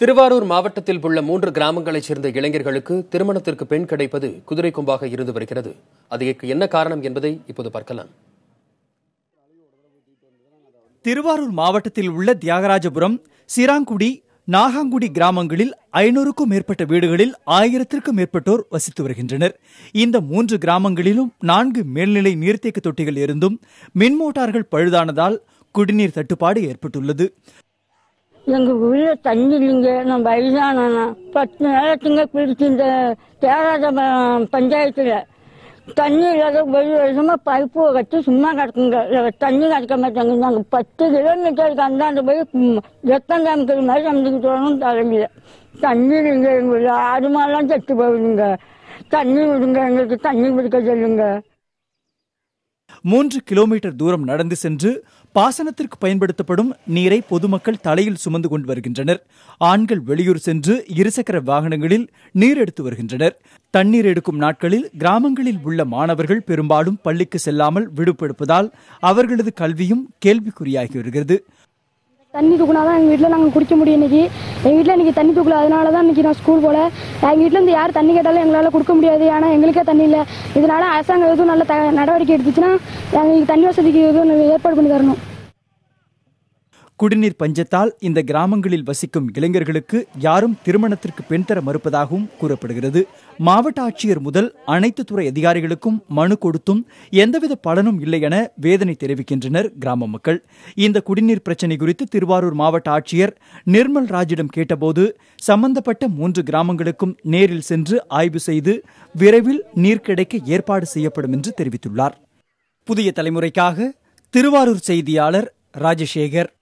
திருவாரூர் மாவட்டத்தில் உள்ள 3 கிராமங்களைச் சேர்ந்த இளைஞர்களுக்கு திருமணத்திற்கு பெண் கிடைப்பது குதிரை கொம்பாக இருந்து வருகிறது. அதற்கு என்ன காரணம் என்பதை இப்போது பார்க்கலாம். திருவாரூர் மாவட்டத்தில் உள்ள தியாகராஜபுரம், சிராங்குடி, நாகாங்குடி கிராமங்களில் 500க்கும் மேற்பட்ட வீடுகளில் 1000த்திற்கும் மேற்பட்டோர் வசித்து வருகின்றனர். இந்த 3 கிராமங்களிலும் 4 மேல்நிலை நீர்த்தேக்க தொட்டிகள் இருந்தும் மின் மோட்டார்கள் பழுதானதால் குடிநீர் தட்டுப்பாடு ஏற்பட்டுள்ளது. எங்க ஊர்ல தண்ணி இல்லைங்க. நான் வயசான 10 நாளத்துங்க பிடிச்சி இந்த தேராத பஞ்சாயத்துல தண்ணி இல்லாத 1 வருஷமா பைப்பு கட்டி சும்மா கிடக்குங்க. தண்ணி கிடைக்க மாட்டாங்க. நாங்கள் 10 கிலோமீட்டருக்கு அந்தாண்டு போய் ரத்தம் காமிக்கிற மாதிரி சமைச்சுக்கிட்டு வரணும். தலைமையில தண்ணி இல்லைங்க. எங்க ஊர்ல 6 மாதம் செத்து போகுதுங்க. தண்ணி விடுங்க, எங்களுக்கு தண்ணி பிடிக்க சொல்லுங்க. 3 கிலோமீட்டர் தூரம் நடந்து சென்று பாசனத்திற்கு பயன்படுத்தப்படும் நீரை பொதுமக்கள் தலையில் சுமந்து கொண்டு வருகின்றனர். ஆண்கள் வெளியூர் சென்று இருசக்கர வாகனங்களில் நீர் எடுத்து வருகின்றனர். தண்ணீர் எடுக்கும் நாட்களில் கிராமங்களில் உள்ள மாணவர்கள் பெரும்பாலும் பள்ளிக்கு செல்லாமல் விடுப்பெடுப்பதால் அவர்களது கல்வியும் கேள்விக்குறியாகி வருகிறது. தண்ணி தூக்குனாதான் எங்கள் வீட்டில் நாங்கள் குடிக்க முடியும். எங்கள் வீட்டில் இன்னைக்கு தண்ணி தூக்கல, அதனால தான் இன்னைக்கு நான் ஸ்கூல் போல. எங்கள் வீட்டில் இருந்து யார் தண்ணி கேட்டாலும் எங்களால் கொடுக்க முடியாது. ஆனால் எங்களுக்கே தண்ணி இல்லை. இதனால அரசாங்கம் எதுவும் நல்ல நடவடிக்கை எடுத்துச்சுன்னா எங்களுக்கு தண்ணி வசதிக்கு எதுவும் ஏற்பாடு பண்ணி தரணும். குடிநீர் பஞ்சத்தால் இந்த கிராமங்களில் வசிக்கும் இளைஞர்களுக்கு யாரும் திருமணத்திற்கு பெண் தர மறுப்பதாகவும் கூறப்படுகிறது. மாவட்ட ஆட்சியர் முதல் அனைத்து துறை அதிகாரிகளுக்கும் மனு கொடுத்தும் எந்தவித பலனும் இல்லை என வேதனை தெரிவிக்கின்றனர் கிராம மக்கள். இந்த குடிநீர் பிரச்சினை குறித்து திருவாரூர் மாவட்ட ஆட்சியர் நிர்மல் ராஜிடம் கேட்டபோது சம்பந்தப்பட்ட 3 கிராமங்களுக்கும் நேரில் சென்று ஆய்வு செய்து விரைவில் நீர் கிடைக்க ஏற்பாடு செய்யப்படும் என்று தெரிவித்துள்ளார். புதிய தலைமுறைக்காக திருவாரூர் செய்தியாளர் ராஜசேகர்.